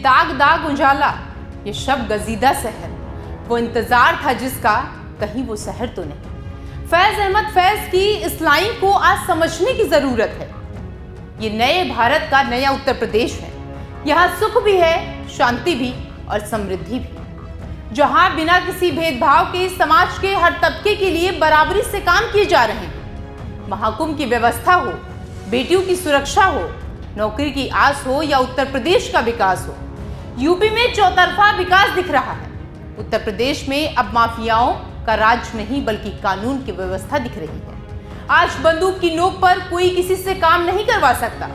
दाग दाग उजाला, ये शब गजीदा शहर, वो इंतजार था जिसका कहीं वो शहर तो नहीं। फैज अहमद फैज की इस लाइन को आज समझने की जरूरत है। ये नए भारत का नया उत्तर प्रदेश है। यहाँ सुख भी है, शांति भी और समृद्धि भी, जहाँ बिना किसी भेदभाव के समाज के हर तबके के लिए बराबरी से काम किए जा रहे हैं। महाकुंभ की व्यवस्था हो, बेटियों की सुरक्षा हो, नौकरी की आस हो या उत्तर प्रदेश का विकास हो, यूपी में चौतरफा विकास दिख रहा है। उत्तर प्रदेश में अब माफियाओं का राज नहीं बल्कि कानून की व्यवस्था दिख रही है। आज बंदूक की नोक पर कोई किसी से काम नहीं करवा सकता,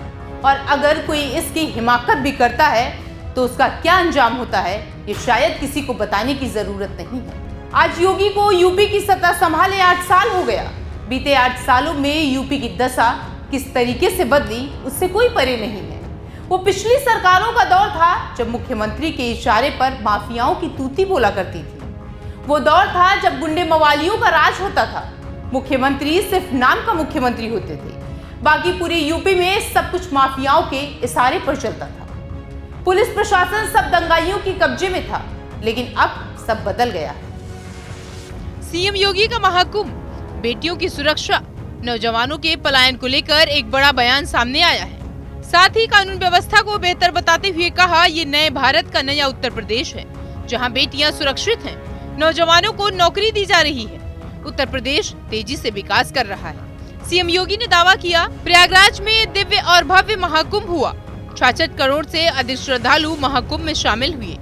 और अगर कोई इसकी हिमाकत भी करता है तो उसका क्या अंजाम होता है ये शायद किसी को बताने की जरूरत नहीं है। आज योगी को यूपी की सत्ता संभाले 8 साल हो गया। बीते 8 सालों में यूपी की दशा किस तरीके से बदली उससे कोई परे नहीं है। वो पिछली सरकारों का दौर था जब मुख्यमंत्री के इशारे पर माफियाओं की तूती बोला करती थी। वो दौर था जब गुंडे मवालियों का राज होता था। मुख्यमंत्री सिर्फ नाम का मुख्यमंत्री होते थे, बाकी पूरी यूपी में सब कुछ माफियाओं के इशारे पर चलता था। पुलिस प्रशासन सब दंगाइयों के कब्जे में था, लेकिन अब सब बदल गया है। सीएम योगी का महाकुंभ, बेटियों की सुरक्षा, नौजवानों के पलायन को लेकर एक बड़ा बयान सामने आया है। साथ ही कानून व्यवस्था को बेहतर बताते हुए कहा, ये नए भारत का नया उत्तर प्रदेश है, जहां बेटियां सुरक्षित हैं, नौजवानों को नौकरी दी जा रही है। उत्तर प्रदेश तेजी से विकास कर रहा है। सीएम योगी ने दावा किया, प्रयागराज में दिव्य और भव्य महाकुंभ हुआ। 66 करोड़ से अधिक श्रद्धालु महाकुंभ में शामिल हुए।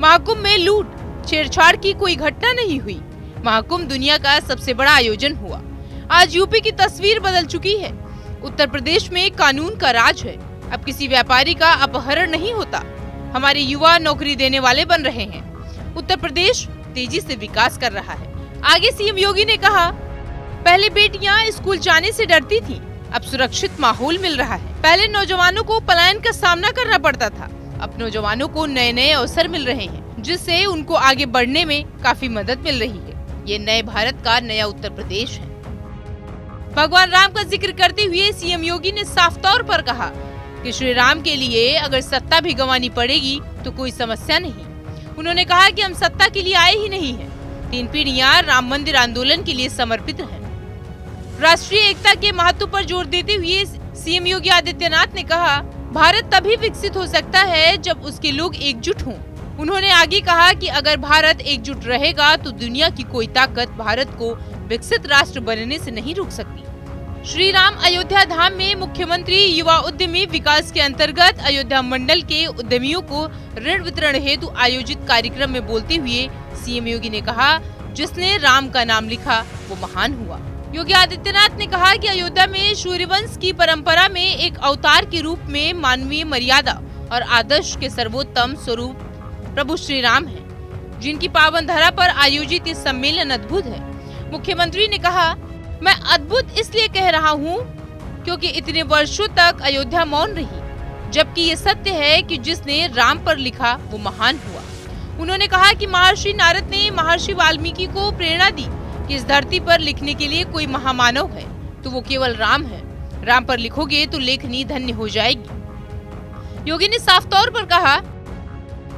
महाकुंभ में लूट छेड़छाड़ की कोई घटना नहीं हुई। महाकुंभ दुनिया का सबसे बड़ा आयोजन हुआ। आज यूपी की तस्वीर बदल चुकी है। उत्तर प्रदेश में कानून का राज है। अब किसी व्यापारी का अपहरण नहीं होता। हमारे युवा नौकरी देने वाले बन रहे हैं। उत्तर प्रदेश तेजी से विकास कर रहा है। आगे सीएम योगी ने कहा, पहले बेटियां स्कूल जाने से डरती थीं, अब सुरक्षित माहौल मिल रहा है। पहले नौजवानों को पलायन का सामना करना पड़ता था, अब नौजवानों को नए नए अवसर मिल रहे हैं, जिससे उनको आगे बढ़ने में काफी मदद मिल रही है। ये नए भारत का नया उत्तर प्रदेश है। भगवान राम का जिक्र करते हुए सीएम योगी ने साफ तौर पर कहा कि श्री राम के लिए अगर सत्ता भी गंवानी पड़ेगी तो कोई समस्या नहीं। उन्होंने कहा कि हम सत्ता के लिए आए ही नहीं हैं। 3 पीढ़ियां राम मंदिर आंदोलन के लिए समर्पित हैं। राष्ट्रीय एकता के महत्व पर जोर देते हुए सीएम योगी आदित्यनाथ ने कहा, भारत तभी विकसित हो सकता है जब उसके लोग एकजुट हों। उन्होंने आगे कहा कि अगर भारत एकजुट रहेगा तो दुनिया की कोई ताकत भारत को विकसित राष्ट्र बनने से नहीं रोक सकती। श्री राम अयोध्या धाम में मुख्यमंत्री युवा उद्यमी विकास के अंतर्गत अयोध्या मंडल के उद्यमियों को ऋण वितरण हेतु आयोजित कार्यक्रम में बोलते हुए सीएम योगी ने कहा, जिसने राम का नाम लिखा वो महान हुआ। योगी आदित्यनाथ ने कहा कि अयोध्या में सूर्यवंश की परंपरा में एक अवतार के रूप में मानवीय मर्यादा और आदर्श के सर्वोत्तम स्वरूप प्रभु श्री राम हैं, जिनकी पावन धरा पर आयोजित ये सम्मेलन अद्भुत है। मुख्यमंत्री ने कहा, मैं अद्भुत इसलिए कह रहा हूँ क्योंकि इतने वर्षों तक अयोध्या मौन रही, जबकि ये सत्य है कि जिसने राम पर लिखा वो महान हुआ। उन्होंने कहा कि महर्षि नारद ने महर्षि वाल्मीकि को प्रेरणा दी कि इस धरती पर लिखने के लिए कोई महामानव है तो वो केवल राम है। राम पर लिखोगे तो लेखनी धन्य हो जाएगी। योगी ने साफ तौर पर कहा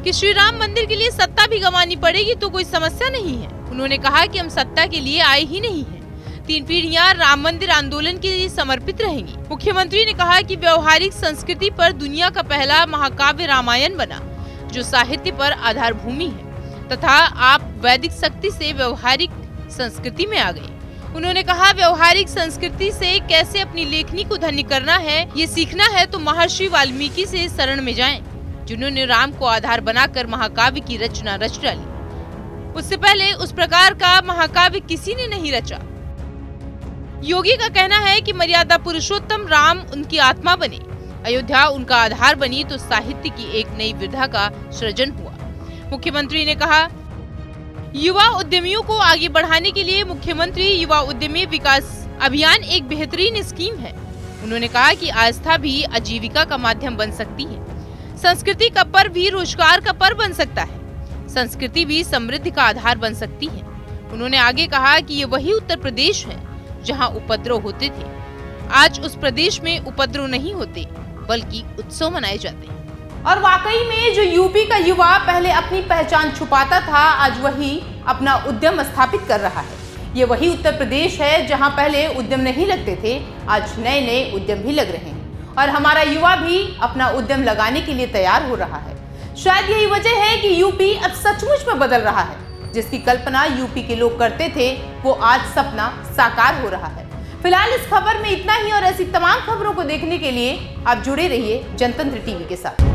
कि श्री राम मंदिर के लिए सत्ता भी गंवानी पड़ेगी तो कोई समस्या नहीं है। उन्होंने कहा कि हम सत्ता के लिए आए ही नहीं हैं। 3 पीढ़ियां राम मंदिर आंदोलन के लिए समर्पित रहेंगी। मुख्यमंत्री ने कहा कि व्यवहारिक संस्कृति पर दुनिया का पहला महाकाव्य रामायण बना, जो साहित्य पर आधार भूमि है, तथा आप वैदिक शक्ति से व्यवहारिक संस्कृति में आ गए। उन्होंने कहा, व्यवहारिक संस्कृति से कैसे अपनी लेखनी को धन्य करना है, ये सीखना है तो महर्षि वाल्मीकि से शरण में जाएं, जिन्होंने राम को आधार बनाकर महाकाव्य की रचना रच डाली। उससे पहले उस प्रकार का महाकाव्य किसी ने नहीं रचा। योगी का कहना है कि मर्यादा पुरुषोत्तम राम उनकी आत्मा बने, अयोध्या उनका आधार बनी तो साहित्य की एक नई विधा का सृजन हुआ। मुख्यमंत्री ने कहा, युवा उद्यमियों को आगे बढ़ाने के लिए मुख्यमंत्री युवा उद्यमी विकास अभियान एक बेहतरीन स्कीम है। उन्होंने कहा कि आस्था भी आजीविका का माध्यम बन सकती है, संस्कृति का पर्व भी रोजगार का पर्व बन सकता है, संस्कृति भी समृद्धि का आधार बन सकती है। उन्होंने आगे कहा कि ये वही उत्तर प्रदेश है जहां उपद्रव होते थे। आज उस प्रदेश में उपद्रव नहीं होते बल्कि उत्सव मनाए जाते हैं। और वाकई में जो यूपी का युवा पहले अपनी पहचान छुपाता था, आज वही अपना उद्यम स्थापित कर रहा है। ये वही उत्तर प्रदेश है जहां पहले उद्यम नहीं लगते थे, आज नए नए उद्यम भी लग रहे हैं और हमारा युवा भी अपना उद्यम लगाने के लिए तैयार हो रहा है। शायद यही वजह है कि यूपी अब सचमुच में बदल रहा है। जिसकी कल्पना यूपी के लोग करते थे, वो आज सपना साकार हो रहा है। फिलहाल इस खबर में इतना ही और ऐसी तमाम खबरों को देखने के लिए आप जुड़े रहिए जनतंत्र टीवी के साथ।